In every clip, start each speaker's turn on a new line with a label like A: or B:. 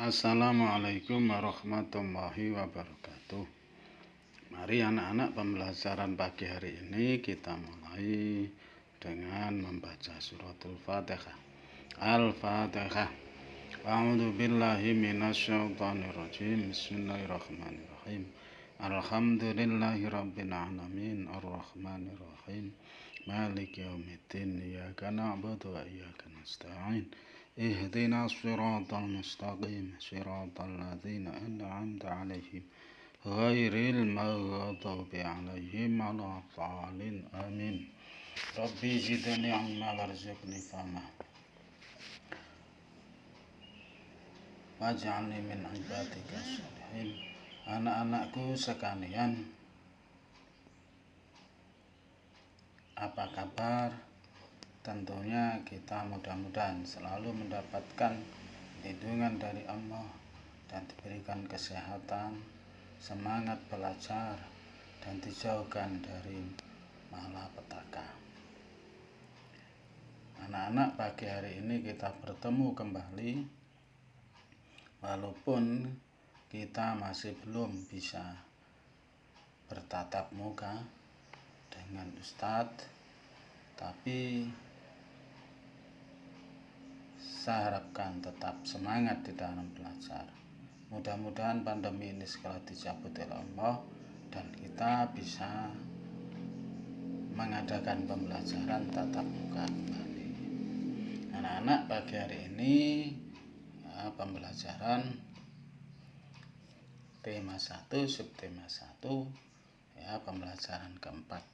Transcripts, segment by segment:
A: Assalamualaikum warahmatullahi wabarakatuh. Mari anak-anak, pembelajaran pagi hari ini kita mulai dengan membaca suratul Fatihah. Al-Fatihah. A'udzu billahi minasyaitonir rajim. Bismillahirrahmanirrahim. Alhamdulillahi rabbil alamin, arrahmanir rahim, maliki yaumiddin, iyyaka na'budu wa iyyaka nasta'in. Ihdinas siratal mustaqim, siratal ladzina an'amta 'alaihim ghairil maghdubi 'alaihim waladdallin. Amin. Rabbi zidni 'ilma warzuqni fahma waj'alni min ibadika sholihin. Anak-anakku sekalian, apa kabar? Tentunya kita mudah-mudahan selalu mendapatkan lindungan dari Allah dan diberikan kesehatan, semangat belajar, dan dijauhkan dari malapetaka. Anak-anak, pagi hari ini kita bertemu kembali walaupun kita masih belum bisa bertatap muka dengan Ustadz, tapi saya harapkan tetap semangat di dalam belajar. Mudah-mudahan pandemi ini segera dicabut oleh Allah dan kita bisa mengadakan pembelajaran tatap muka kembali. Anak-anak, pagi hari ini pembelajaran tema 1, subtema 1, pembelajaran keempat.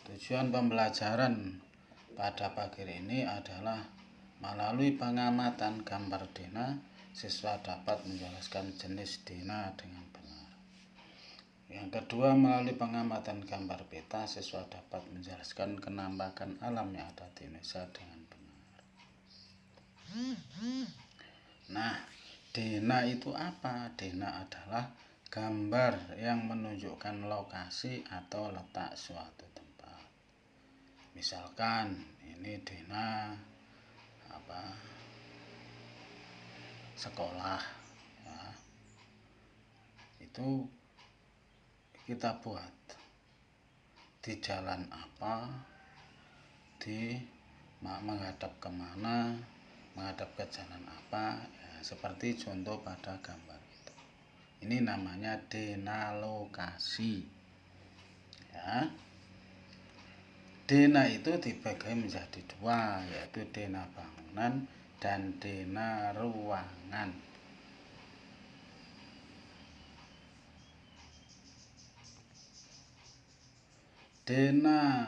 A: Tujuan pembelajaran pada pagi hari ini adalah melalui pengamatan gambar dena, siswa dapat menjelaskan jenis dena dengan benar. Yang kedua, melalui pengamatan gambar peta, siswa dapat menjelaskan kenampakan alam yang ada di Indonesia dengan benar. Nah, dena itu apa? Dena adalah gambar yang menunjukkan lokasi atau letak suatu tempat. Misalkan ini dena sekolah, itu kita buat di jalan apa, menghadap kemana, menghadap ke jalan apa, seperti contoh pada gambar itu. Ini namanya dena lokasi. Dena itu dibagi menjadi dua, yaitu dena bangunan dan dena ruangan. Dena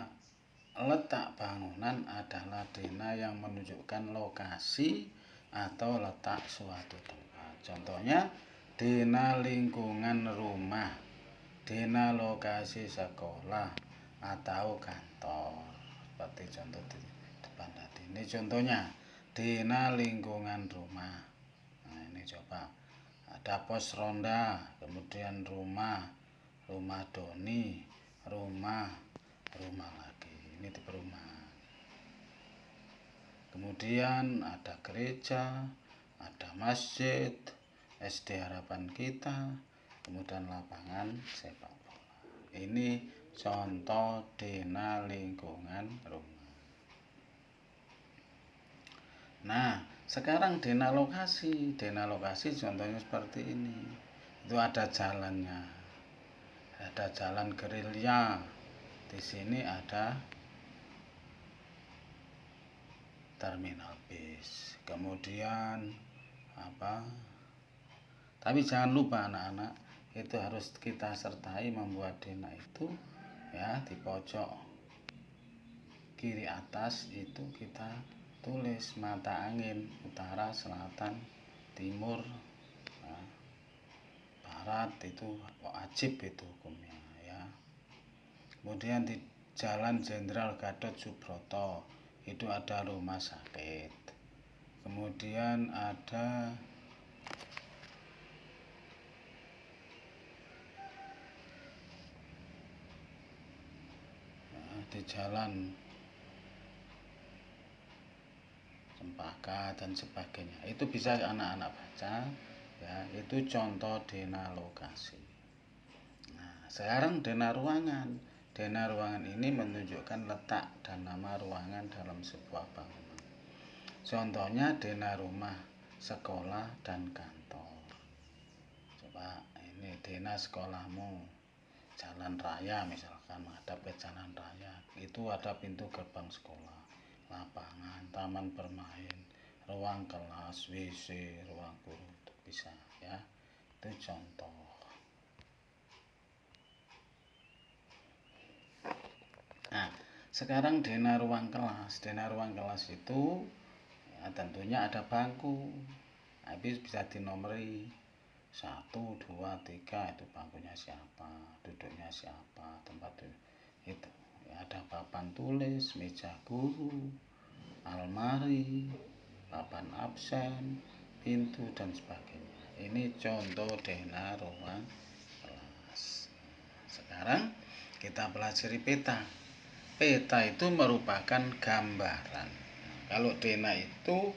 A: letak bangunan adalah dena yang menunjukkan lokasi atau letak suatu tempat. Contohnya, dena lingkungan rumah, dena lokasi sekolah atau kantor. Seperti contoh di depan tadi. Ini contohnya, dena lingkungan rumah. Nah, ini coba. Ada pos ronda, kemudian rumah doni, rumah lagi. Ini di perumahan. Kemudian ada gereja, ada masjid, SD Harapan Kita, kemudian lapangan sepak bola. Ini contoh dena lingkungan rumah. Nah, sekarang dena lokasi. Dena lokasi contohnya seperti ini. Itu ada jalannya. Ada jalan gerilya. Di sini ada terminal bis. Kemudian tapi jangan lupa anak-anak, itu harus kita sertai membuat dena itu di pojok kiri atas itu kita tulis mata angin utara, selatan, timur, barat, itu wajib itu hukumnya Kemudian di Jalan Jenderal Gatot Subroto itu ada rumah sakit. Kemudian ada di Jalan Cempaka dan sebagainya. Itu bisa anak-anak baca Ya, itu contoh dena lokasi. Nah, sekarang dena ruangan. Dena ruangan ini menunjukkan letak dan nama ruangan dalam sebuah bangunan. Contohnya dena rumah, sekolah, dan kantor. Coba ini dena sekolahmu, jalan raya misalkan, menghadap ke jalan raya. Itu ada pintu gerbang sekolah, lapangan, taman bermain, ruang kelas, WC, ruang guru, itu bisa ya. Itu contoh. Nah, sekarang dena ruang kelas. Dena ruang kelas itu ya, tentunya ada bangku. Habis bisa dinomori 1, 2, 3 itu bangkunya siapa, duduknya siapa, tempat duduk itu. Ya, ada papan tulis, meja guru, almari, papan absen, pintu dan sebagainya. Ini contoh dena ruang kelas. Sekarang kita pelajari peta. Peta itu merupakan gambaran. Kalau dena itu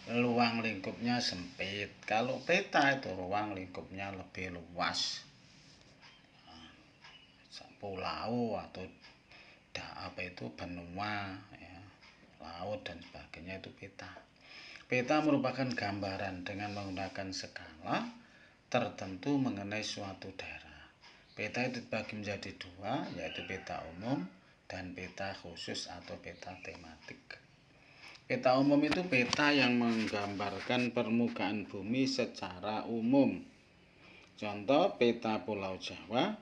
A: ruang lingkupnya sempit. Kalau peta itu ruang lingkupnya lebih luas. Pulau atau benua, ya, laut dan sebagainya itu peta. Peta merupakan gambaran dengan menggunakan skala tertentu mengenai suatu daerah. Peta itu dibagi menjadi dua, yaitu peta umum dan peta khusus atau peta tematik. Peta umum itu peta yang menggambarkan permukaan bumi secara umum. Contoh peta Pulau Jawa,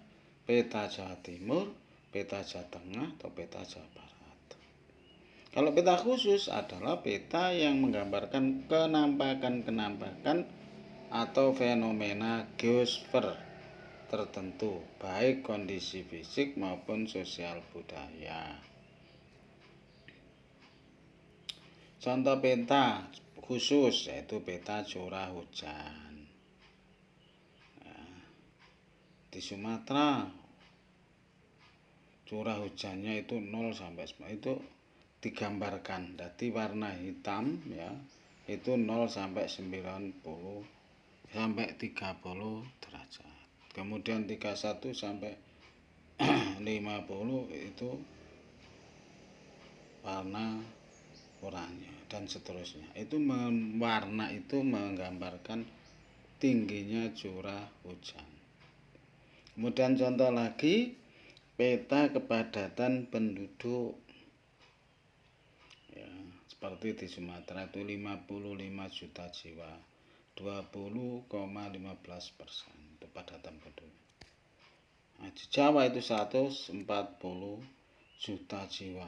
A: peta Jawa Timur, peta Jawa Tengah, atau peta Jawa Barat. Kalau peta khusus adalah peta yang menggambarkan kenampakan-kenampakan atau fenomena geosfer tertentu, baik kondisi fisik maupun sosial budaya. Contoh peta khusus yaitu peta curah hujan. Nah, di Sumatera curah hujannya itu 0 sampai 10 itu digambarkan. Jadi warna hitam ya itu 0 sampai 90 sampai 30 derajat. Kemudian 31 sampai 50 itu warna oranye dan seterusnya. Itu warna itu menggambarkan tingginya curah hujan. Kemudian contoh lagi peta kepadatan penduduk. Ya, seperti di Sumatera itu 55 juta jiwa. 20,15% itu padatan penduduk. Nah, di Jawa itu 140 juta jiwa.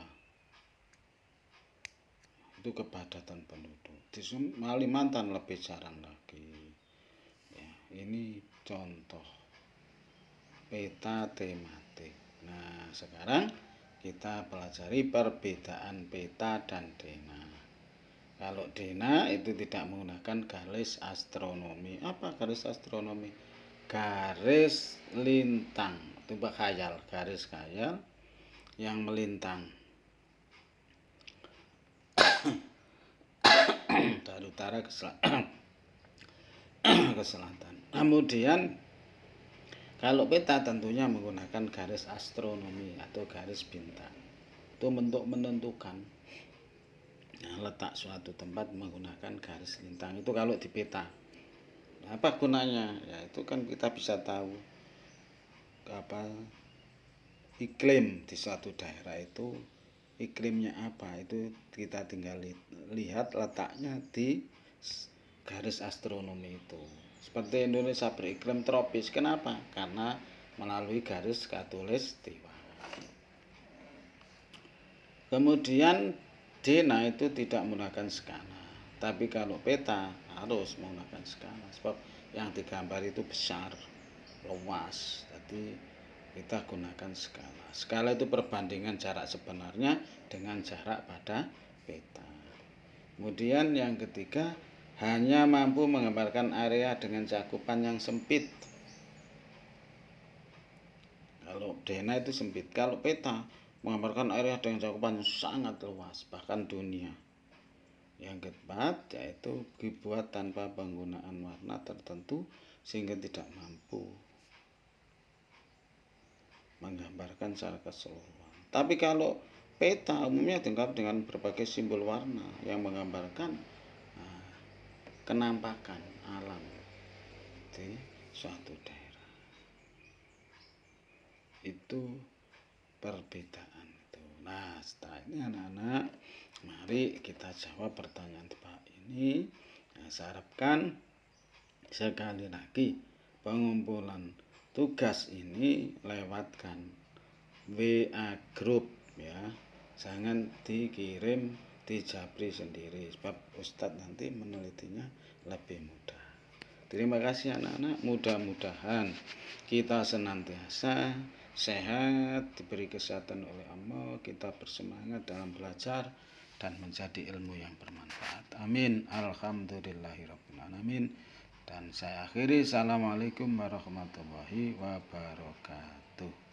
A: Itu kepadatan penduduk. Di Kalimantan lebih jarang lagi. Ya, ini contoh peta tematik. Nah, sekarang kita pelajari perbedaan peta dan dena. Kalau dena itu tidak menggunakan garis astronomi. Apa garis astronomi? Garis lintang. Itu khayal, garis khayal yang melintang dari utara ke selatan. Kemudian kalau peta tentunya menggunakan garis astronomi atau garis bintang. Itu untuk menentukan letak suatu tempat menggunakan garis lintang itu kalau di peta. Apa gunanya? Ya itu kan kita bisa tahu apa iklim di suatu daerah itu iklimnya apa, itu kita tinggal lihat letaknya di garis astronomi itu. Seperti Indonesia beriklim tropis. Kenapa? Karena melalui garis khatulistiwa. Kemudian dena itu tidak menggunakan skala, tapi kalau peta harus menggunakan skala sebab yang digambar itu besar, luas. Jadi kita gunakan skala. Skala itu perbandingan jarak sebenarnya dengan jarak pada peta. Kemudian yang ketiga, hanya mampu menggambarkan area dengan cakupan yang sempit. Kalau dena itu sempit, kalau peta menggambarkan area dengan cakupan yang sangat luas, bahkan dunia. Yang keempat yaitu dibuat tanpa penggunaan warna tertentu sehingga tidak mampu menggambarkan secara keseluruhan. Tapi kalau peta umumnya dilengkapi dengan berbagai simbol warna yang menggambarkan kenampakan alam di suatu daerah. Itu perbedaan itu. Nah, setelah ini anak-anak, mari kita jawab pertanyaan Pak ini. Nah, saya harapkan sekali lagi pengumpulan tugas ini lewatkan WA group ya. Jangan dikirim di Japri sendiri sebab Ustadz nanti menelitinya lebih mudah. Terima kasih anak-anak, mudah-mudahan kita senantiasa sehat, diberi kesehatan oleh Allah, kita bersemangat dalam belajar dan menjadi ilmu yang bermanfaat. Amin. Alhamdulillahirabbil alamin. Dan saya akhiri, assalamualaikum warahmatullahi wabarakatuh.